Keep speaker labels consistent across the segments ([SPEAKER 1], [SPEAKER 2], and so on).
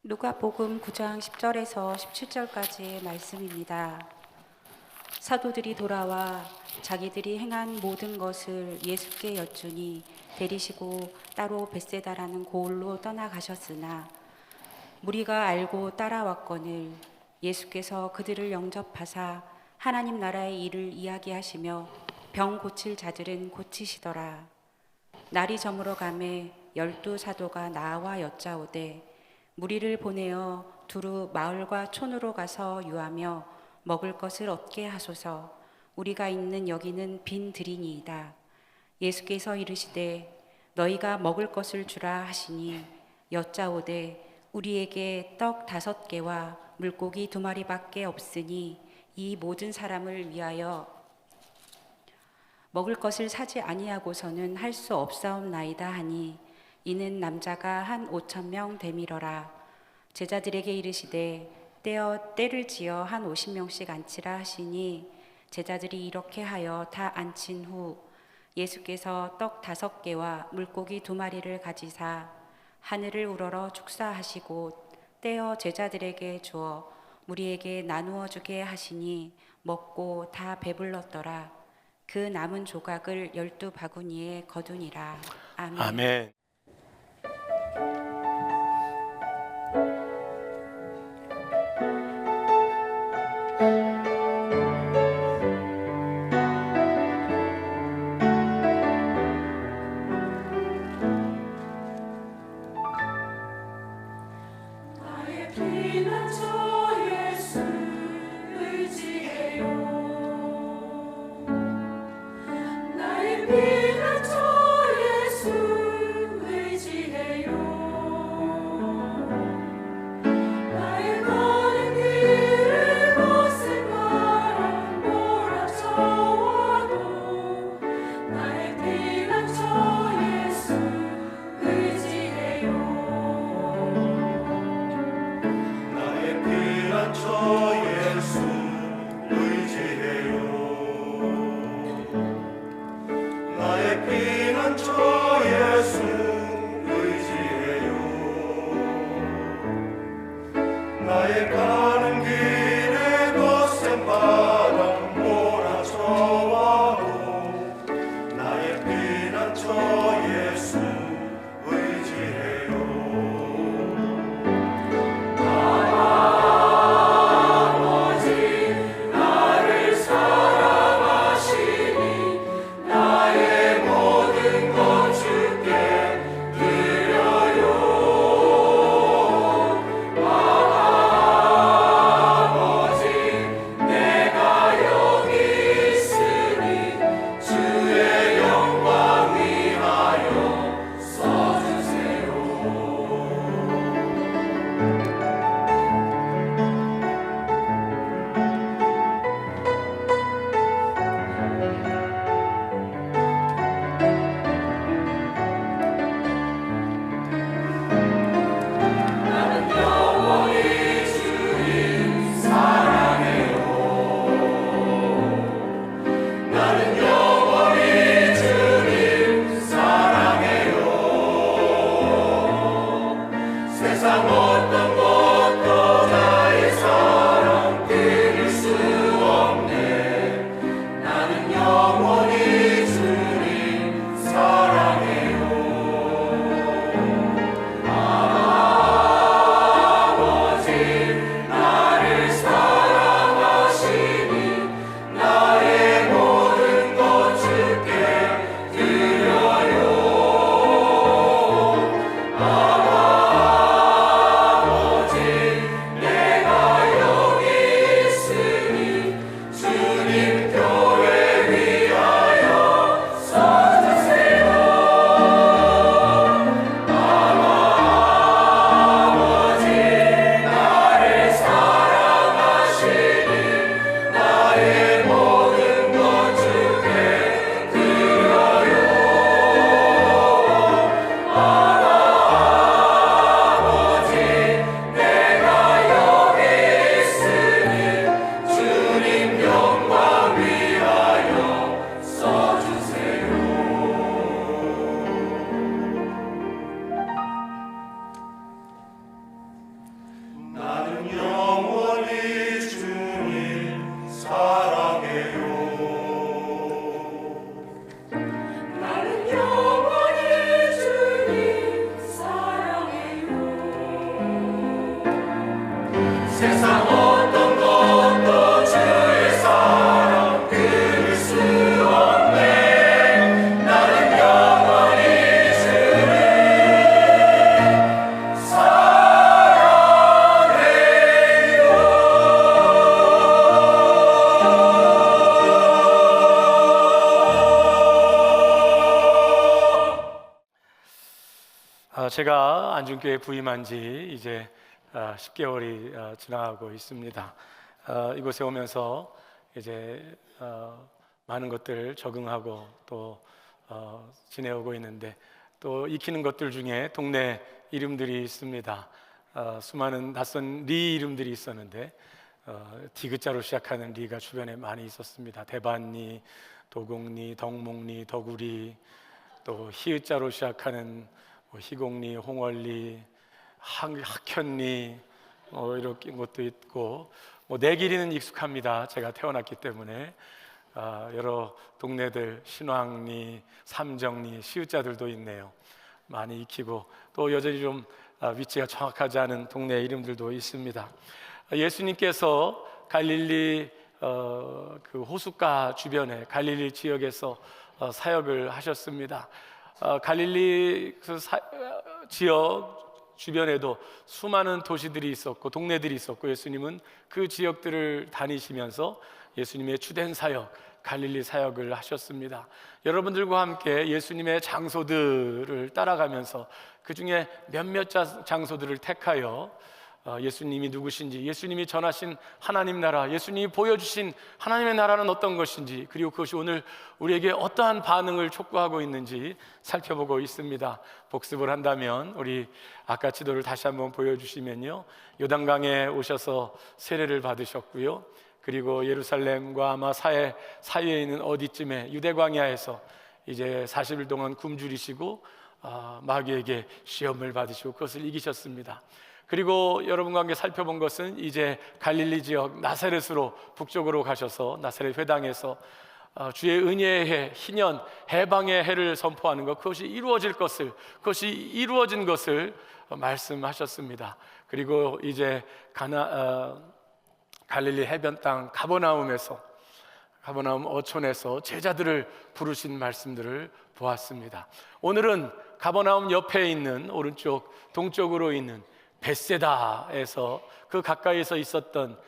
[SPEAKER 1] 누가복음 9장 10절에서 17절까지의 말씀입니다. 사도들이 돌아와 자기들이 행한 모든 것을 예수께 여쭈니 데리시고 따로 벳세다라는 고을로 떠나가셨으나 무리가 알고 따라왔거늘 예수께서 그들을 영접하사 하나님 나라의 일을 이야기하시며 병 고칠 자들은 고치시더라. 날이 저물어 가매 12 사도가 나와 여짜오되 무리를 보내어 두루 마을과 촌으로 가서 유하며 먹을 것을 얻게 하소서. 우리가 있는 여기는 빈 들이니이다. 예수께서 이르시되 너희가 먹을 것을 주라 하시니 여짜오되 우리에게 떡 5개와 물고기 2마리밖에 없으니 이 모든 사람을 위하여 먹을 것을 사지 아니하고서는 할 수 없사옵나이다 하니 이는 남자가 한 5,000명 되밀어라. 제자들에게 이르시되 떼어 때를 지어 한 50명씩 앉히라 하시니 제자들이 이렇게 하여 다 앉힌 후 예수께서 떡 5개와 물고기 2마리를 가지사 하늘을 우러러 축사하시고 떼어 제자들에게 주어 무리에게 나누어 주게 하시니 먹고 다 배불렀더라. 그 남은 조각을 12 바구니에 거두니라. 아멘.
[SPEAKER 2] 아멘.
[SPEAKER 3] 주의 영광 위하여
[SPEAKER 2] 제가 안중교회 부임한 지 이제 10개월이 지나가고 있습니다. 이곳에 오면서 이제 많은 것들 적응하고 또 지내오고 있는데, 또 익히는 것들 중에 동네 이름들이 있습니다. 수많은 낯선 리 이름들이 있었는데 디귿자로 시작하는 리가 주변에 많이 있었습니다. 대반리, 도곡리, 덕목리, 덕우리, 또 히읗자로 시작하는 희곡리, 홍월리, 학현리 이렇게 것도 있고, 내 길이는 익숙합니다. 제가 태어났기 때문에. 여러 동네들, 신왕리, 삼정리, 시읒자들도 있네요. 많이 익히고, 또 여전히 좀 위치가 정확하지 않은 동네 이름들도 있습니다. 예수님께서 갈릴리 그 호숫가 주변에, 갈릴리 지역에서 사역을 하셨습니다. 갈릴리 지역 주변에도 수많은 도시들이 있었고 동네들이 있었고, 예수님은 그 지역들을 다니시면서 예수님의 주된 사역, 갈릴리 사역을 하셨습니다. 여러분들과 함께 예수님의 장소들을 따라가면서 그 중에 몇몇 장소들을 택하여 예수님이 누구신지, 예수님이 전하신 하나님 나라, 예수님이 보여주신 하나님의 나라는 어떤 것인지, 그리고 그것이 오늘 우리에게 어떠한 반응을 촉구하고 있는지 살펴보고 있습니다. 복습을 한다면 우리 아까 지도를 다시 한번 보여주시면요, 요단강에 오셔서 세례를 받으셨고요, 그리고 예루살렘과 아마 사이에 있는 어디쯤에 유대 광야에서 이제 40일 동안 굶주리시고 마귀에게 시험을 받으시고 그것을 이기셨습니다. 그리고 여러분과 함께 살펴본 것은 이제 갈릴리 지역 나사렛으로 북쪽으로 가셔서 나사렛 회당에서 주의 은혜의 해, 희년, 해방의 해를 선포하는 것, 그것이 이루어진 것을 말씀하셨습니다. 그리고 이제 갈릴리 해변 땅 가버나움 어촌에서 제자들을 부르신 말씀들을 보았습니다. 오늘은 가버나움 옆에 있는 오른쪽 동쪽으로 있는 벳세다에서 그 가까이에서 있었던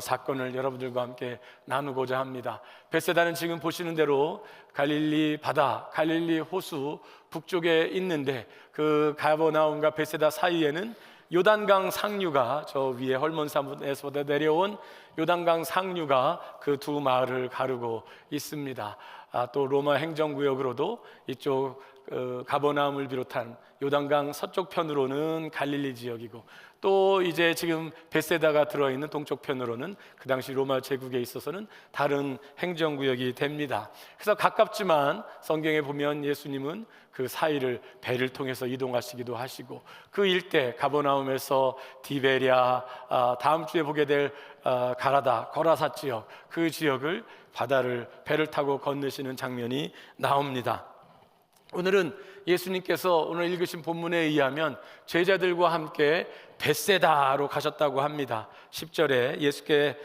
[SPEAKER 2] 사건을 여러분들과 함께 나누고자 합니다. 벳세다는 지금 보시는 대로 갈릴리 바다, 갈릴리 호수 북쪽에 있는데, 그 가버나움과 벳세다 사이에는 요단강 상류가, 저 위에 헐몬산에서 내려온 요단강 상류가 그 두 마을을 가르고 있습니다. 또 로마 행정구역으로도 이쪽 가버나움을 비롯한 요단강 서쪽 편으로는 갈릴리 지역이고, 또 이제 지금 벳세다가 들어있는 동쪽 편으로는 그 당시 로마 제국에 있어서는 다른 행정구역이 됩니다. 그래서 가깝지만 성경에 보면 예수님은 그 사이를 배를 통해서 이동하시기도 하시고, 그 일대 가버나움에서 디베랴, 다음 주에 보게 될 가라다, 거라사 지역, 그 지역을 배를 타고 건너시는 장면이 나옵니다. 오늘은 예수님께서 오늘 읽으신 본문에 의하면 제자들과 함께 벳세다로 가셨다고 합니다. 10절에 예수께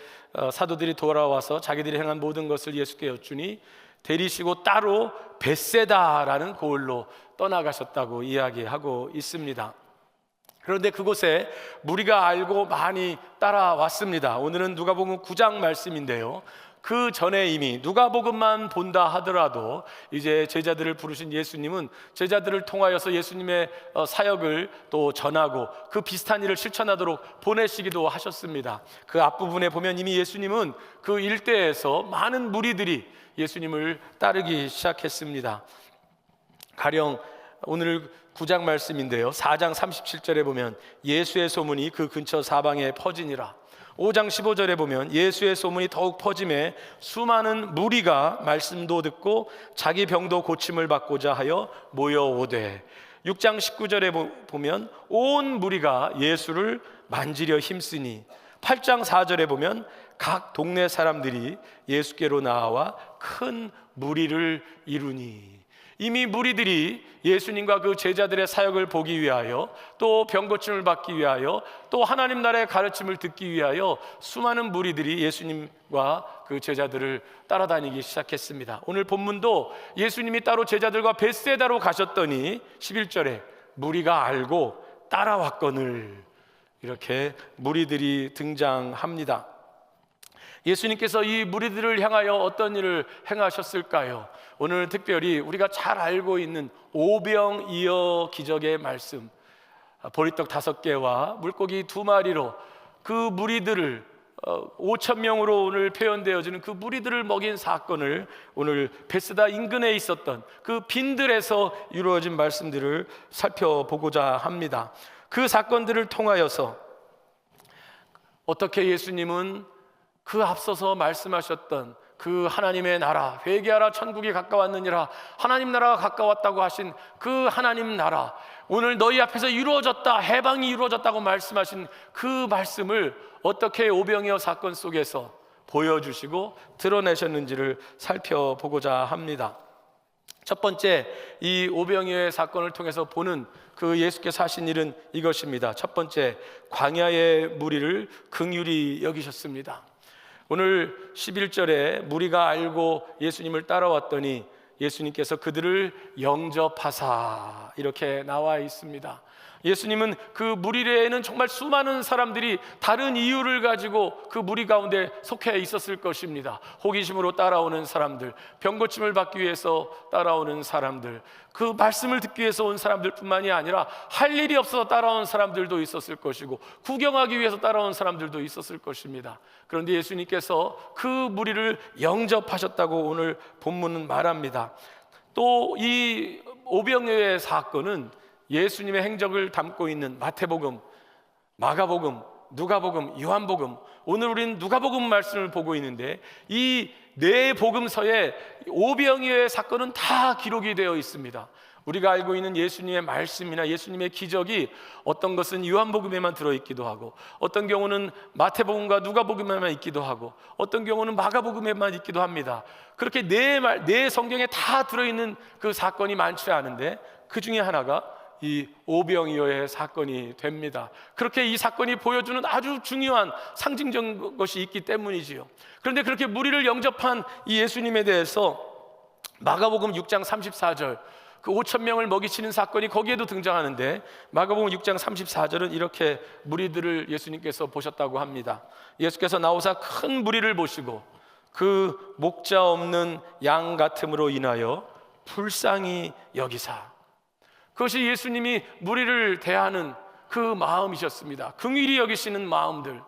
[SPEAKER 2] 사도들이 돌아와서 자기들이 행한 모든 것을 예수께 여쭈니 데리시고 따로 벳세다라는 고을로 떠나가셨다고 이야기하고 있습니다. 그런데 그곳에 무리가 알고 많이 따라왔습니다. 오늘은 누가복음 9장 말씀인데요, 그 전에 이미 누가복음만 본다 하더라도 이제 제자들을 부르신 예수님은 제자들을 통하여서 예수님의 사역을 또 전하고 그 비슷한 일을 실천하도록 보내시기도 하셨습니다. 그 앞부분에 보면 이미 예수님은 그 일대에서 많은 무리들이 예수님을 따르기 시작했습니다. 가령 오늘 9장 말씀인데요, 4장 37절에 보면 예수의 소문이 그 근처 사방에 퍼지니라. 5장 15절에 보면 예수의 소문이 더욱 퍼짐에 수많은 무리가 말씀도 듣고 자기 병도 고침을 받고자 하여 모여오되, 6장 19절에 보면 온 무리가 예수를 만지려 힘쓰니, 8장 4절에 보면 각 동네 사람들이 예수께로 나와 큰 무리를 이루니, 이미 무리들이 예수님과 그 제자들의 사역을 보기 위하여, 또 병고침을 받기 위하여, 또 하나님 나라의 가르침을 듣기 위하여 수많은 무리들이 예수님과 그 제자들을 따라다니기 시작했습니다. 오늘 본문도 예수님이 따로 제자들과 벳세다로 가셨더니 11절에 무리가 알고 따라왔거늘, 이렇게 무리들이 등장합니다. 예수님께서 이 무리들을 향하여 어떤 일을 행하셨을까요? 오늘 특별히 우리가 잘 알고 있는 오병이어 기적의 말씀, 보리떡 5개와 물고기 2마리로 그 무리들을 5천 명으로 오늘 표현되어지는 그 무리들을 먹인 사건을 오늘 베스다 인근에 있었던 그 빈들에서 이루어진 말씀들을 살펴보고자 합니다. 그 사건들을 통하여서 어떻게 예수님은 그 앞서서 말씀하셨던 그 하나님의 나라, 회개하라 천국이 가까웠느니라, 하나님 나라가 가까웠다고 하신 그 하나님 나라, 오늘 너희 앞에서 이루어졌다, 해방이 이루어졌다고 말씀하신 그 말씀을 어떻게 오병이어 사건 속에서 보여주시고 드러내셨는지를 살펴보고자 합니다. 첫 번째, 이 오병이어의 사건을 통해서 보는 그 예수께서 하신 일은 이것입니다. 첫 번째, 광야의 무리를 긍휼히 여기셨습니다. 오늘 11절에 무리가 알고 예수님을 따라왔더니 예수님께서 그들을 영접하사 이렇게 나와 있습니다. 예수님은 그 무리에는 정말 수많은 사람들이 다른 이유를 가지고 그 무리 가운데 속해 있었을 것입니다. 호기심으로 따라오는 사람들, 병고침을 받기 위해서 따라오는 사람들, 그 말씀을 듣기 위해서 온 사람들 뿐만이 아니라 할 일이 없어서 따라온 사람들도 있었을 것이고 구경하기 위해서 따라온 사람들도 있었을 것입니다. 그런데 예수님께서 그 무리를 영접하셨다고 오늘 본문은 말합니다. 또 이 오병이어의 사건은 예수님의 행적을 담고 있는 마태복음, 마가복음, 누가복음, 요한복음, 오늘 우리는 누가복음 말씀을 보고 있는데 이 네 복음서에 오병이어의 사건은 다 기록이 되어 있습니다. 우리가 알고 있는 예수님의 말씀이나 예수님의 기적이 어떤 것은 요한복음에만 들어있기도 하고, 어떤 경우는 마태복음과 누가복음에만 있기도 하고, 어떤 경우는 마가복음에만 있기도 합니다. 그렇게 네 성경에 다 들어있는 그 사건이 많지 않은데 그 중에 하나가 이 오병이어의 사건이 됩니다. 그렇게 이 사건이 보여주는 아주 중요한 상징적인 것이 있기 때문이지요. 그런데 그렇게 무리를 영접한 이 예수님에 대해서 마가복음 6장 34절 그 5천 명을 먹이시는 사건이 거기에도 등장하는데 마가복음 6장 34절은 이렇게 무리들을 예수님께서 보셨다고 합니다. 예수께서 나오사 큰 무리를 보시고 그 목자 없는 양 같음으로 인하여 불쌍히 여기사, 그것이 예수님이 무리를 대하는 그 마음이셨습니다. 긍휼히 여기시는 마음들,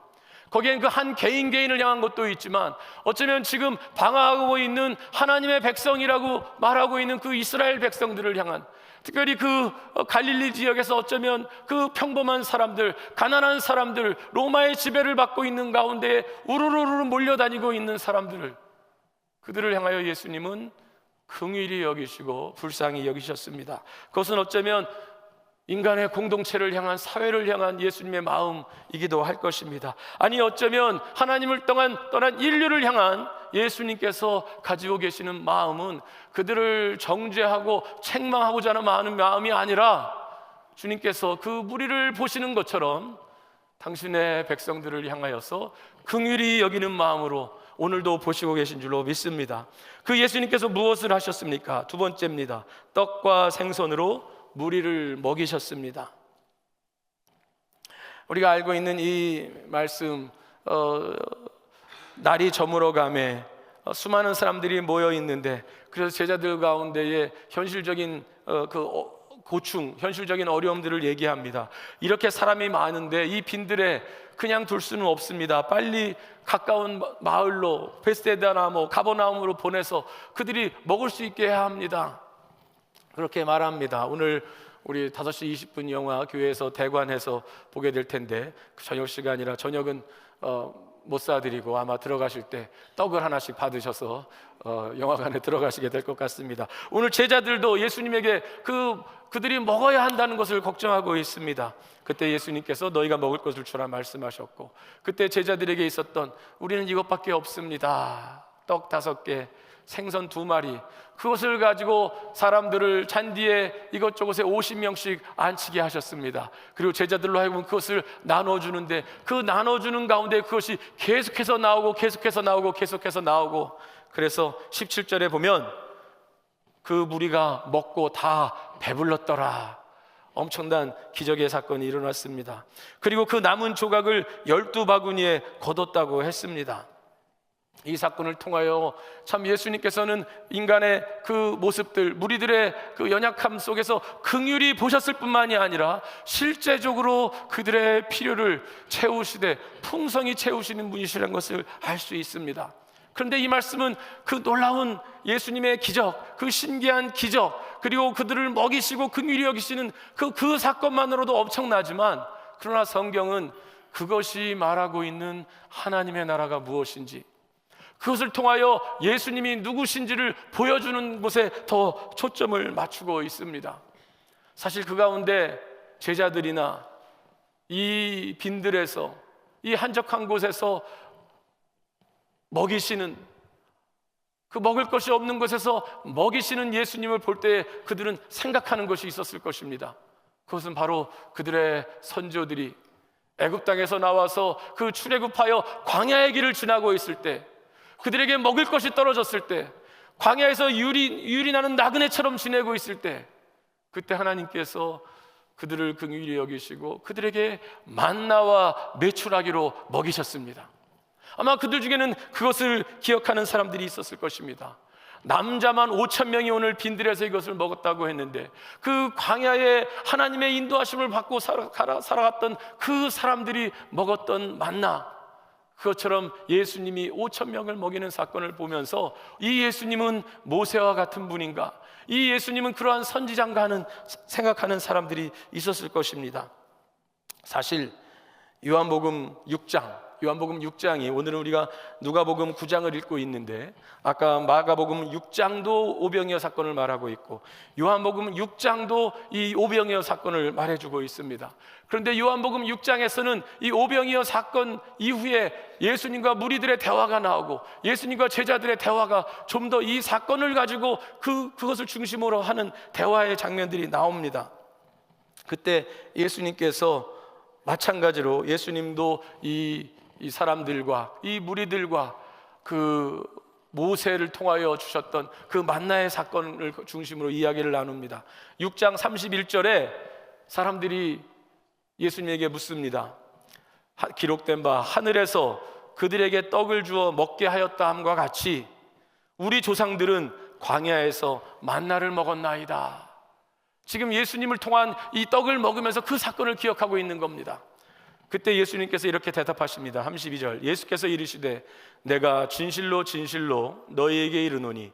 [SPEAKER 2] 거기엔 그 한 개인을 향한 것도 있지만 어쩌면 지금 방황하고 있는 하나님의 백성이라고 말하고 있는 그 이스라엘 백성들을 향한, 특별히 그 갈릴리 지역에서 어쩌면 그 평범한 사람들, 가난한 사람들, 로마의 지배를 받고 있는 가운데 우르르르 몰려다니고 있는 사람들을, 그들을 향하여 예수님은 긍휼히 여기시고 불쌍히 여기셨습니다. 그것은 어쩌면 인간의 공동체를 향한, 사회를 향한 예수님의 마음이기도 할 것입니다. 아니 어쩌면 하나님을 떠난 인류를 향한 예수님께서 가지고 계시는 마음은 그들을 정죄하고 책망하고자 하는 마음이 아니라 주님께서 그 무리를 보시는 것처럼 당신의 백성들을 향하여서 긍휼히 여기는 마음으로 오늘도 보시고 계신 줄로 믿습니다. 그 예수님께서 무엇을 하셨습니까? 두 번째입니다. 떡과 생선으로 무리를 먹이셨습니다. 우리가 알고 있는 이 말씀, 날이 저물어가매 수많은 사람들이 모여 있는데, 그래서 제자들 가운데에 현실적인 고충, 현실적인 어려움들을 얘기합니다. 이렇게 사람이 많은데 이 빈들에 그냥 둘 수는 없습니다. 빨리 가까운 마을로, 베스데다나 가버나움으로 보내서 그들이 먹을 수 있게 해야 합니다. 그렇게 말합니다. 오늘 우리 5시 20분 영화 교회에서 대관해서 보게 될 텐데 저녁 시간이라 저녁은 못 사드리고 아마 들어가실 때 떡을 하나씩 받으셔서 영화관에 들어가시게 될 것 같습니다. 오늘 제자들도 예수님에게 그들이 먹어야 한다는 것을 걱정하고 있습니다. 그때 예수님께서 너희가 먹을 것을 주라 말씀하셨고, 그때 제자들에게 있었던 우리는 이것밖에 없습니다. 떡 5개, 생선 2마리, 그것을 가지고 사람들을 잔디에 이것저것에 50명씩 앉히게 하셨습니다. 그리고 제자들로 하여금 그것을 나눠주는데 그 나눠주는 가운데 그것이 계속해서 나오고 계속해서 나오고 계속해서 나오고, 그래서 17절에 보면 그 무리가 먹고 다 배불렀더라. 엄청난 기적의 사건이 일어났습니다. 그리고 그 남은 조각을 12바구니에 거뒀다고 했습니다. 이 사건을 통하여 참 예수님께서는 인간의 그 모습들, 무리들의 그 연약함 속에서 긍휼히 보셨을 뿐만이 아니라 실제적으로 그들의 필요를 채우시되 풍성히 채우시는 분이시라는 것을 알 수 있습니다. 그런데 이 말씀은 그 놀라운 예수님의 기적, 그 신기한 기적, 그리고 그들을 먹이시고 긍휼히 여기시는 그 사건만으로도 엄청나지만, 그러나 성경은 그것이 말하고 있는 하나님의 나라가 무엇인지, 그것을 통하여 예수님이 누구신지를 보여주는 곳에 더 초점을 맞추고 있습니다. 사실 그 가운데 제자들이나 이 빈들에서, 이 한적한 곳에서 먹이시는, 그 먹을 것이 없는 곳에서 먹이시는 예수님을 볼 때 그들은 생각하는 것이 있었을 것입니다. 그것은 바로 그들의 선조들이 애굽 땅에서 나와서 그 출애굽하여 광야의 길을 지나고 있을 때, 그들에게 먹을 것이 떨어졌을 때, 광야에서 유리 나는 나그네처럼 지내고 있을 때, 그때 하나님께서 그들을 긍휼히 여기시고 그들에게 만나와 메추라기로 먹이셨습니다. 아마 그들 중에는 그것을 기억하는 사람들이 있었을 것입니다. 남자만 5,000명이 오늘 빈들에서 이것을 먹었다고 했는데, 그 광야에 하나님의 인도하심을 받고 살아갔던 그 사람들이 먹었던 만나, 그것처럼 예수님이 5,000명을 먹이는 사건을 보면서 이 예수님은 모세와 같은 분인가, 이 예수님은 그러한 선지자인가 하는 생각하는 사람들이 있었을 것입니다. 사실 요한복음 6장이, 오늘은 우리가 누가복음 9장을 읽고 있는데, 아까 마가복음 6장도 오병이어 사건을 말하고 있고 요한복음 6장도 이 오병이어 사건을 말해주고 있습니다. 그런데 요한복음 6장에서는 이 오병이어 사건 이후에 예수님과 무리들의 대화가 나오고 예수님과 제자들의 대화가 좀 더 이 사건을 가지고 그것을 중심으로 하는 대화의 장면들이 나옵니다. 그때 예수님께서 마찬가지로, 예수님도 이 사람들과 이 무리들과 그 모세를 통하여 주셨던 그 만나의 사건을 중심으로 이야기를 나눕니다. 6장 31절에 사람들이 예수님에게 묻습니다. 기록된 바 하늘에서 그들에게 떡을 주어 먹게 하였다 함과 같이 우리 조상들은 광야에서 만나를 먹었나이다. 지금 예수님을 통한 이 떡을 먹으면서 그 사건을 기억하고 있는 겁니다. 그때 예수님께서 이렇게 대답하십니다. 32절, 예수께서 이르시되 내가 진실로 진실로 너희에게 이르노니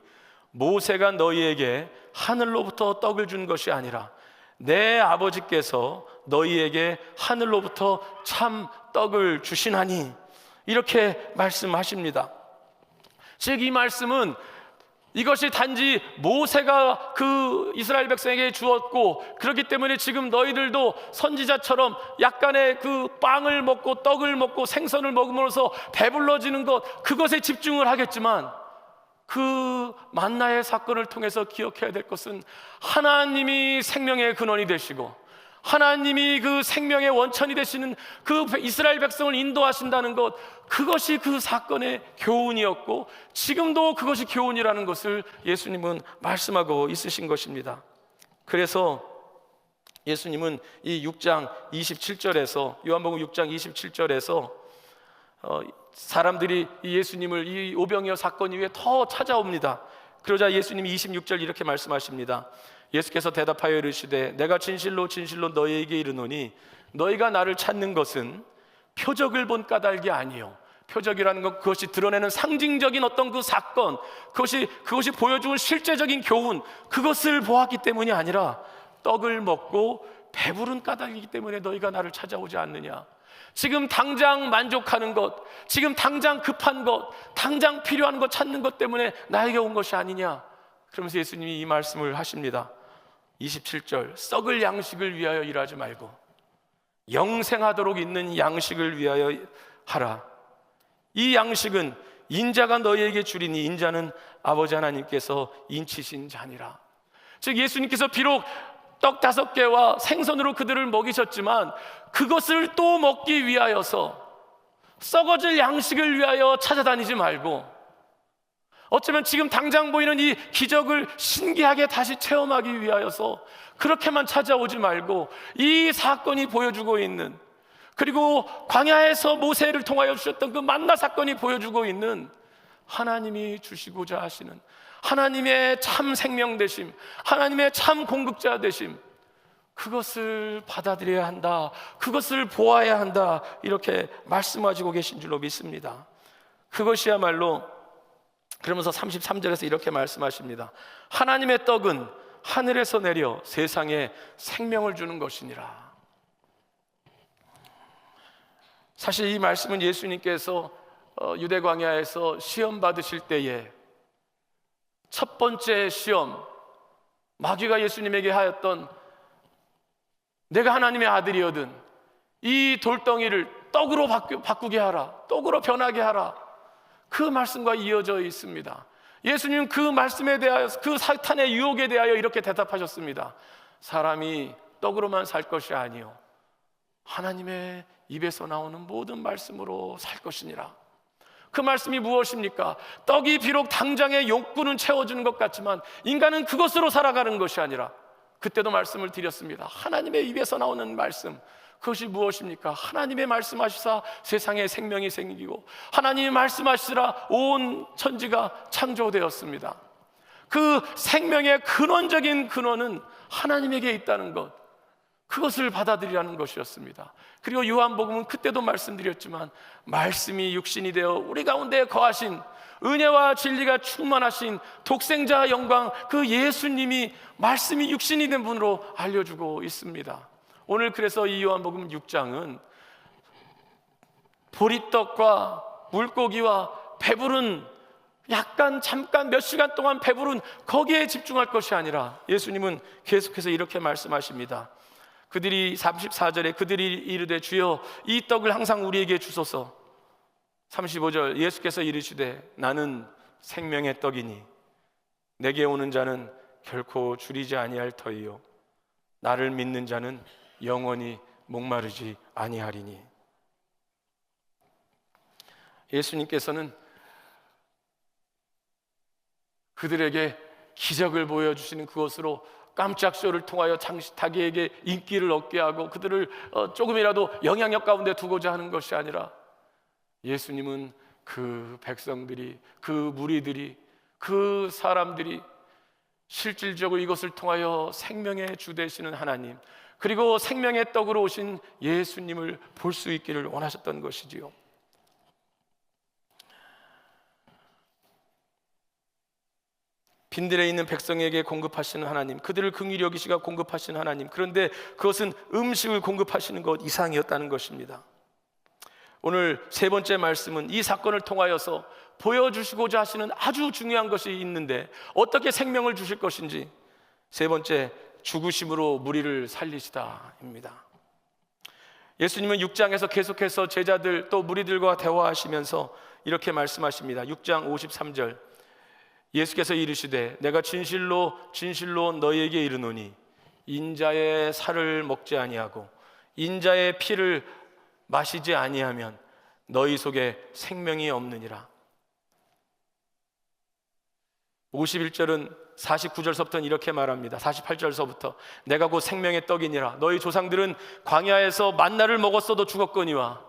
[SPEAKER 2] 모세가 너희에게 하늘로부터 떡을 준 것이 아니라 내 아버지께서 너희에게 하늘로부터 참 떡을 주시나니, 이렇게 말씀하십니다. 즉 이 말씀은 이것이 단지 모세가 그 이스라엘 백성에게 주었고, 그렇기 때문에 지금 너희들도 선지자처럼 약간의 그 빵을 먹고 떡을 먹고 생선을 먹음으로써 배불러지는 것, 그것에 집중을 하겠지만, 그 만나의 사건을 통해서 기억해야 될 것은 하나님이 생명의 근원이 되시고 하나님이 그 생명의 원천이 되시는 그 이스라엘 백성을 인도하신다는 것, 그것이 그 사건의 교훈이었고 지금도 그것이 교훈이라는 것을 예수님은 말씀하고 있으신 것입니다. 그래서 예수님은 이 6장 27절에서, 요한복음 6장 27절에서 사람들이 이 예수님을 이 오병이어 사건 이후에 더 찾아옵니다. 그러자 예수님이 26절 이렇게 말씀하십니다. 예수께서 대답하여 이르시되 내가 진실로 진실로 너희에게 이르노니 너희가 나를 찾는 것은 표적을 본 까닭이 아니요, 표적이라는 것, 그것이 드러내는 상징적인 어떤 그 사건, 그것이 보여주는 실제적인 교훈, 그것을 보았기 때문이 아니라 떡을 먹고 배부른 까닭이기 때문에 너희가 나를 찾아오지 않느냐. 지금 당장 만족하는 것, 지금 당장 급한 것, 당장 필요한 것 찾는 것 때문에 나에게 온 것이 아니냐. 그러면서 예수님이 이 말씀을 하십니다. 27절, 썩을 양식을 위하여 일하지 말고 영생하도록 있는 양식을 위하여 하라. 이 양식은 인자가 너희에게 주리니 인자는 아버지 하나님께서 인치신 자니라. 즉 예수님께서 비록 떡 5개와 생선으로 그들을 먹이셨지만 그것을 또 먹기 위하여서 썩어질 양식을 위하여 찾아다니지 말고, 어쩌면 지금 당장 보이는 이 기적을 신기하게 다시 체험하기 위하여서 그렇게만 찾아오지 말고, 이 사건이 보여주고 있는, 그리고 광야에서 모세를 통하여 주셨던 그 만나 사건이 보여주고 있는 하나님이 주시고자 하시는 하나님의 참 생명 되심, 하나님의 참 공급자 되심, 그것을 받아들여야 한다, 그것을 보아야 한다, 이렇게 말씀하시고 계신 줄로 믿습니다. 그것이야말로, 그러면서 33절에서 이렇게 말씀하십니다. 하나님의 떡은 하늘에서 내려 세상에 생명을 주는 것이니라. 사실 이 말씀은 예수님께서 유대 광야에서 시험 받으실 때에 첫 번째 시험, 마귀가 예수님에게 하였던 내가 하나님의 아들이거든 이 돌덩이를 떡으로 바꾸게 하라, 떡으로 변하게 하라, 그 말씀과 이어져 있습니다. 예수님은 그 말씀에 대하여, 그 사탄의 유혹에 대하여 이렇게 대답하셨습니다. 사람이 떡으로만 살 것이 아니요 하나님의 입에서 나오는 모든 말씀으로 살 것이니라. 그 말씀이 무엇입니까? 떡이 비록 당장의 욕구는 채워주는 것 같지만 인간은 그것으로 살아가는 것이 아니라, 그때도 말씀을 드렸습니다. 하나님의 입에서 나오는 말씀, 그것이 무엇입니까? 하나님의 말씀하시사 세상에 생명이 생기고 하나님이 말씀하시라 온 천지가 창조되었습니다. 그 생명의 근원적인 근원은 하나님에게 있다는 것, 그것을 받아들이라는 것이었습니다. 그리고 요한복음은 그때도 말씀드렸지만 말씀이 육신이 되어 우리 가운데 거하신 은혜와 진리가 충만하신 독생자 영광, 그 예수님이 말씀이 육신이 된 분으로 알려주고 있습니다. 오늘 그래서 이 요한복음 6장은 보리떡과 물고기와 배부른, 약간 잠깐 몇 시간 동안 배부른 거기에 집중할 것이 아니라 예수님은 계속해서 이렇게 말씀하십니다. 그들이 34절에 그들이 이르되 주여 이 떡을 항상 우리에게 주소서. 35절 예수께서 이르시되 나는 생명의 떡이니 내게 오는 자는 결코 줄이지 아니할 터이요 나를 믿는 자는 영원히 목마르지 아니하리니. 예수님께서는 그들에게 기적을 보여주시는 그것으로 깜짝 쇼를 통하여 자기에게 인기를 얻게 하고 그들을 조금이라도 영향력 가운데 두고자 하는 것이 아니라, 예수님은 그 백성들이, 그 무리들이, 그 사람들이 실질적으로 이것을 통하여 생명의 주 되시는 하나님, 그리고 생명의 떡으로 오신 예수님을 볼 수 있기를 원하셨던 것이지요. 빈들에 있는 백성에게 공급하시는 하나님, 그들을 긍휼히 여기시가 공급하시는 하나님, 그런데 그것은 음식을 공급하시는 것 이상이었다는 것입니다. 오늘 세 번째 말씀은 이 사건을 통하여서 보여주시고자 하시는 아주 중요한 것이 있는데 어떻게 생명을 주실 것인지, 세 번째, 죽으심으로 무리를 살리시다입니다. 예수님은 6장에서 계속해서 제자들 또 무리들과 대화하시면서 이렇게 말씀하십니다. 6장 53절 예수께서 이르시되 내가 진실로 진실로 너희에게 이르노니 인자의 살을 먹지 아니하고 인자의 피를 마시지 아니하면 너희 속에 생명이 없느니라. 51절은 49절서부터는 이렇게 말합니다. 48절서부터 내가 곧 생명의 떡이니라. 너희 조상들은 광야에서 만나를 먹었어도 죽었거니와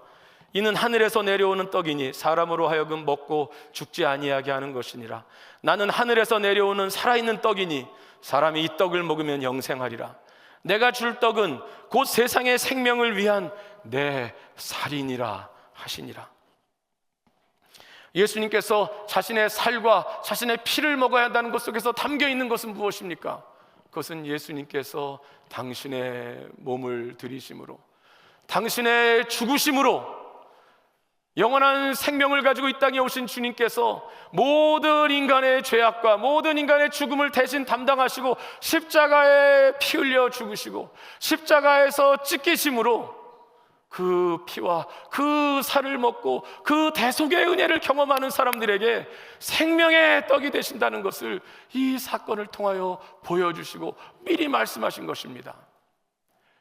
[SPEAKER 2] 이는 하늘에서 내려오는 떡이니 사람으로 하여금 먹고 죽지 아니하게 하는 것이니라. 나는 하늘에서 내려오는 살아있는 떡이니 사람이 이 떡을 먹으면 영생하리라. 내가 줄 떡은 곧 세상의 생명을 위한 내 살이니라 하시니라. 예수님께서 자신의 살과 자신의 피를 먹어야 한다는 것 속에서 담겨 있는 것은 무엇입니까? 그것은 예수님께서 당신의 몸을 들이심으로, 당신의 죽으심으로 영원한 생명을 가지고 이 땅에 오신 주님께서 모든 인간의 죄악과 모든 인간의 죽음을 대신 담당하시고 십자가에 피 흘려 죽으시고 십자가에서 찢기심으로 그 피와 그 살을 먹고 그 대속의 은혜를 경험하는 사람들에게 생명의 떡이 되신다는 것을 이 사건을 통하여 보여주시고 미리 말씀하신 것입니다.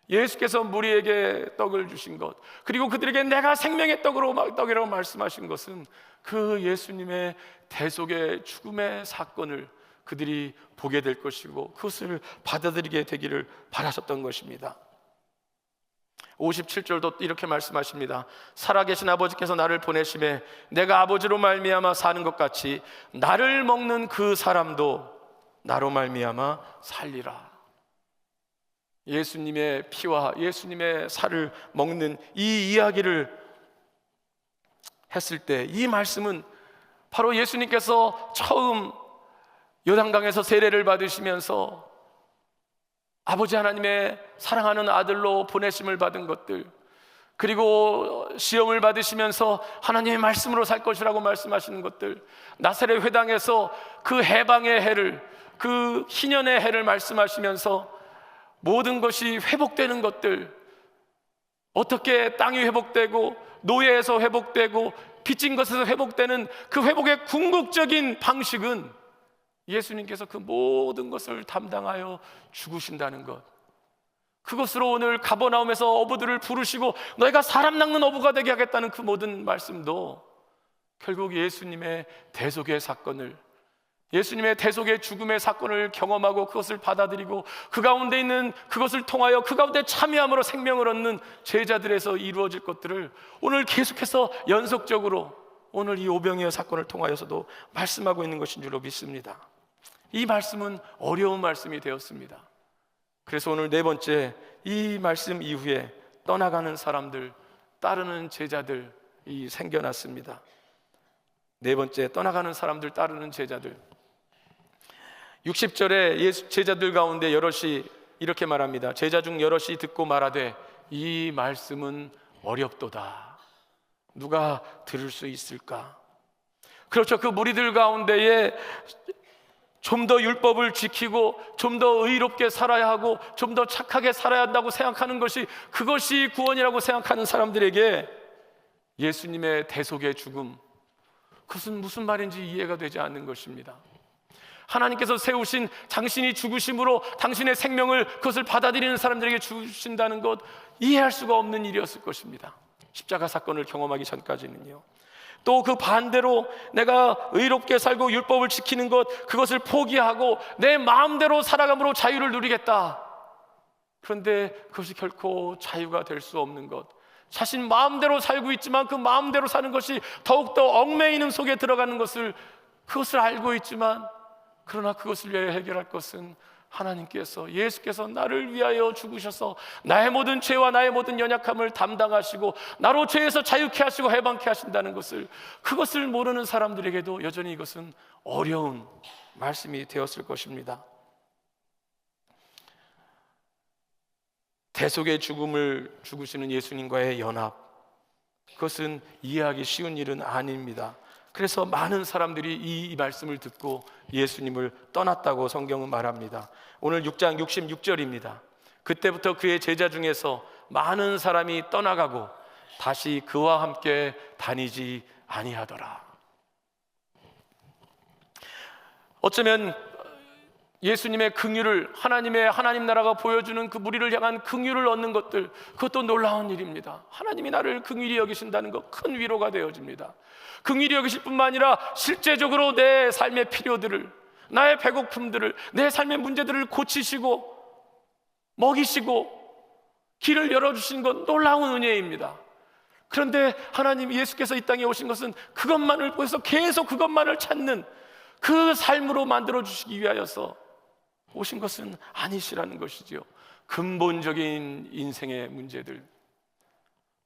[SPEAKER 2] 예수께서 무리에게 떡을 주신 것, 그리고 그들에게 내가 생명의 떡이라고 말씀하신 것은 그 예수님의 대속의 죽음의 사건을 그들이 보게 될 것이고 그것을 받아들이게 되기를 바라셨던 것입니다. 57절도 이렇게 말씀하십니다. 살아계신 아버지께서 나를 보내심에 내가 아버지로 말미암아 사는 것 같이 나를 먹는 그 사람도 나로 말미암아 살리라. 예수님의 피와 예수님의 살을 먹는 이 이야기를 했을 때 이 말씀은 바로 예수님께서 처음 요단강에서 세례를 받으시면서 아버지 하나님의 사랑하는 아들로 보내심을 받은 것들, 그리고 시험을 받으시면서 하나님의 말씀으로 살 것이라고 말씀하시는 것들, 나사렛 회당에서 그 해방의 해를, 그 희년의 해를 말씀하시면서 모든 것이 회복되는 것들, 어떻게 땅이 회복되고 노예에서 회복되고 빚진 것에서 회복되는 그 회복의 궁극적인 방식은 예수님께서 그 모든 것을 담당하여 죽으신다는 것, 그것으로 오늘 가버나움에서 어부들을 부르시고 너희가 사람 낚는 어부가 되게 하겠다는 그 모든 말씀도 결국 예수님의 대속의 사건을, 예수님의 대속의 죽음의 사건을 경험하고 그것을 받아들이고 그 가운데 있는 그것을 통하여 그 가운데 참여함으로 생명을 얻는 제자들에서 이루어질 것들을 오늘 계속해서 연속적으로 오늘 이 오병이어 사건을 통하여서도 말씀하고 있는 것인 줄로 믿습니다. 이 말씀은 어려운 말씀이 되었습니다. 그래서 오늘 네 번째, 이 말씀 이후에 떠나가는 사람들, 따르는 제자들이 생겨났습니다. 네 번째, 떠나가는 사람들, 따르는 제자들. 60절에 제자들 가운데 여럿이 이렇게 말합니다. 제자 중 여럿이 듣고 말하되 이 말씀은 어렵도다. 누가 들을 수 있을까? 그렇죠. 그 무리들 가운데에 좀 더 율법을 지키고 좀 더 의롭게 살아야 하고 좀 더 착하게 살아야 한다고 생각하는 것이, 그것이 구원이라고 생각하는 사람들에게 예수님의 대속의 죽음, 그것은 무슨 말인지 이해가 되지 않는 것입니다. 하나님께서 세우신 당신이 죽으심으로 당신의 생명을, 그것을 받아들이는 사람들에게 주신다는 것, 이해할 수가 없는 일이었을 것입니다. 십자가 사건을 경험하기 전까지는요. 또 그 반대로 내가 의롭게 살고 율법을 지키는 것, 그것을 포기하고 내 마음대로 살아감으로 자유를 누리겠다. 그런데 그것이 결코 자유가 될 수 없는 것, 자신 마음대로 살고 있지만 그 마음대로 사는 것이 더욱더 얽매이는 속에 들어가는 것을, 그것을 알고 있지만 그러나 그것을 위하여 해결할 것은 하나님께서, 예수께서 나를 위하여 죽으셔서 나의 모든 죄와 나의 모든 연약함을 담당하시고 나로 죄에서 자유케 하시고 해방케 하신다는 것을, 그것을 모르는 사람들에게도 여전히 이것은 어려운 말씀이 되었을 것입니다. 대속의 죽음을 죽으시는 예수님과의 연합, 그것은 이해하기 쉬운 일은 아닙니다. 그래서 많은 사람들이 이 말씀을 듣고 예수님을 떠났다고 성경은 말합니다. 오늘 6장 66절입니다. 그때부터 그의 제자 중에서 많은 사람이 떠나가고 다시 그와 함께 다니지 아니하더라. 어쩌면 예수님의 긍휼을, 하나님 나라가 보여주는 그 무리를 향한 긍휼을 얻는 것들, 그것도 놀라운 일입니다. 하나님이 나를 긍휼히 여기신다는 것, 큰 위로가 되어집니다. 긍휼히 여기실 뿐만 아니라 실제적으로 내 삶의 필요들을, 나의 배고픔들을, 내 삶의 문제들을 고치시고 먹이시고 길을 열어주신 것, 놀라운 은혜입니다. 그런데 하나님, 예수께서 이 땅에 오신 것은 그것만을 보여서 계속 그것만을 찾는 그 삶으로 만들어주시기 위하여서 오신 것은 아니시라는 것이지요. 근본적인 인생의 문제들,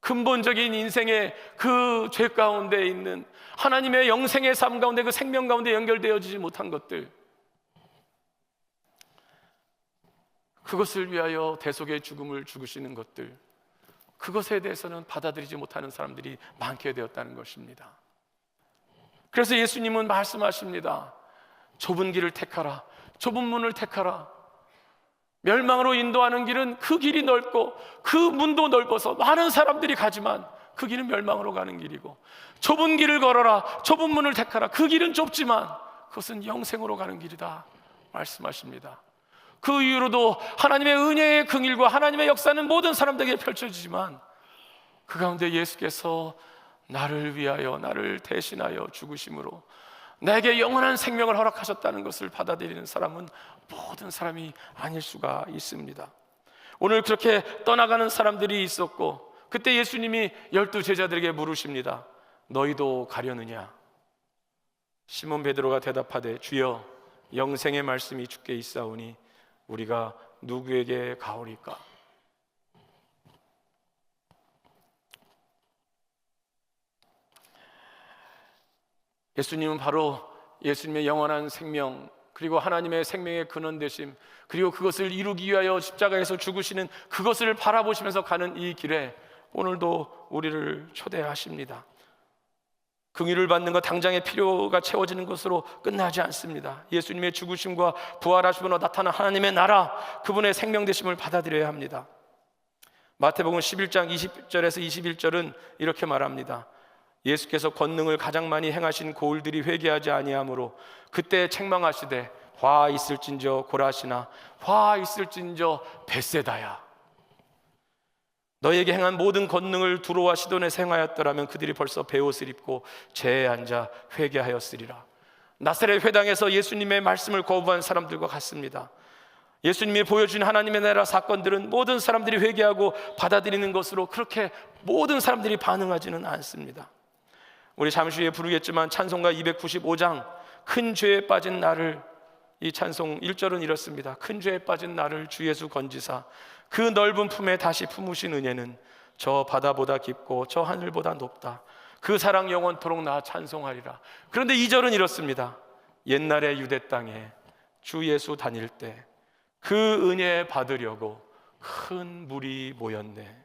[SPEAKER 2] 근본적인 인생의 그 죄 가운데 있는 하나님의 영생의 삶 가운데, 그 생명 가운데 연결되어지지 못한 것들, 그것을 위하여 대속의 죽음을 죽으시는 것들, 그것에 대해서는 받아들이지 못하는 사람들이 많게 되었다는 것입니다. 그래서 예수님은 말씀하십니다. 좁은 길을 택하라, 좁은 문을 택하라. 멸망으로 인도하는 길은 그 길이 넓고 그 문도 넓어서 많은 사람들이 가지만 그 길은 멸망으로 가는 길이고, 좁은 길을 걸어라, 좁은 문을 택하라. 그 길은 좁지만 그것은 영생으로 가는 길이다 말씀하십니다. 그 이후로도 하나님의 은혜의 긍휼과 하나님의 역사는 모든 사람들에게 펼쳐지지만 그 가운데 예수께서 나를 위하여, 나를 대신하여 죽으심으로 내게 영원한 생명을 허락하셨다는 것을 받아들이는 사람은 모든 사람이 아닐 수가 있습니다. 오늘 그렇게 떠나가는 사람들이 있었고, 그때 예수님이 12 제자들에게 물으십니다. 너희도 가려느냐? 시몬 베드로가 대답하되 주여, 영생의 말씀이 주께 있사오니 우리가 누구에게 가오리까? 예수님은 바로 예수님의 영원한 생명, 그리고 하나님의 생명의 근원 되심, 그리고 그것을 이루기 위하여 십자가에서 죽으시는 그것을 바라보시면서 가는 이 길에 오늘도 우리를 초대하십니다. 긍휼을 받는 것, 당장의 필요가 채워지는 것으로 끝나지 않습니다. 예수님의 죽으심과 부활하심으로 나타난 하나님의 나라, 그분의 생명 되심을 받아들여야 합니다. 마태복음 11장 20절에서 21절은 이렇게 말합니다. 예수께서 권능을 가장 많이 행하신 고을들이 회개하지 아니하므로 그때 책망하시되 화 있을진저 고라시나, 화 있을진저 벳세다야. 너에게 행한 모든 권능을 두로와 시돈에서 행하였더라면 그들이 벌써 베옷을 입고 제에 앉아 회개하였으리라. 나사렛 회당에서 예수님의 말씀을 거부한 사람들과 같습니다. 예수님이 보여준 하나님의 나라 사건들은 모든 사람들이 회개하고 받아들이는 것으로 그렇게 모든 사람들이 반응하지는 않습니다. 우리 잠시 후에 부르겠지만 찬송가 295장 큰 죄에 빠진 나를, 이 찬송 1절은 이렇습니다. 큰 죄에 빠진 나를 주 예수 건지사 그 넓은 품에 다시 품으신 은혜는 저 바다보다 깊고 저 하늘보다 높다. 그 사랑 영원토록 나 찬송하리라. 그런데 2절은 이렇습니다. 옛날에 유대 땅에 주 예수 다닐 때 그 은혜 받으려고 큰 물이 모였네.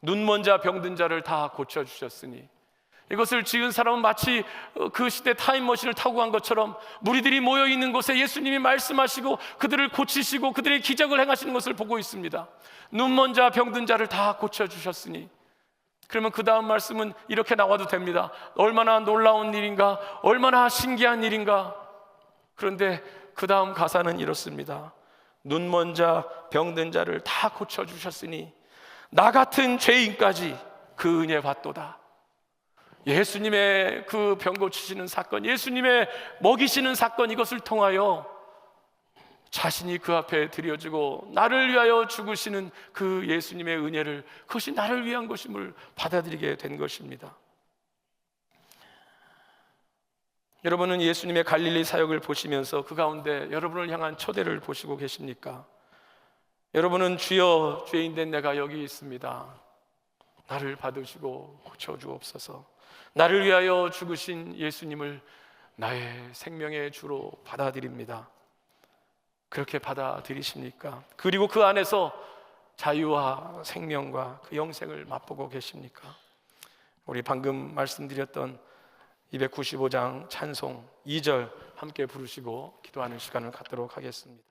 [SPEAKER 2] 눈먼 자 병든 자를 다 고쳐주셨으니, 이것을 지은 사람은 마치 그 시대 타임머신을 타고 간 것처럼 무리들이 모여있는 곳에 예수님이 말씀하시고 그들을 고치시고 그들의 기적을 행하시는 것을 보고 있습니다. 눈먼 자 병든 자를 다 고쳐주셨으니, 그러면 그 다음 말씀은 이렇게 나와도 됩니다. 얼마나 놀라운 일인가, 얼마나 신기한 일인가. 그런데 그 다음 가사는 이렇습니다. 눈먼 자 병든 자를 다 고쳐주셨으니 나 같은 죄인까지 그 은혜 받도다. 예수님의 그 병 고치시는 사건, 예수님의 먹이시는 사건, 이것을 통하여 자신이 그 앞에 드려지고 나를 위하여 죽으시는 그 예수님의 은혜를, 그것이 나를 위한 것임을 받아들이게 된 것입니다. 여러분은 예수님의 갈릴리 사역을 보시면서 그 가운데 여러분을 향한 초대를 보시고 계십니까? 여러분은 주여, 죄인된 내가 여기 있습니다. 나를 받으시고 고쳐주옵소서. 나를 위하여 죽으신 예수님을 나의 생명의 주로 받아들입니다. 그렇게 받아들이십니까? 그리고 그 안에서 자유와 생명과 그 영생을 맛보고 계십니까? 우리 방금 말씀드렸던 295장 찬송 2절 함께 부르시고 기도하는 시간을 갖도록 하겠습니다.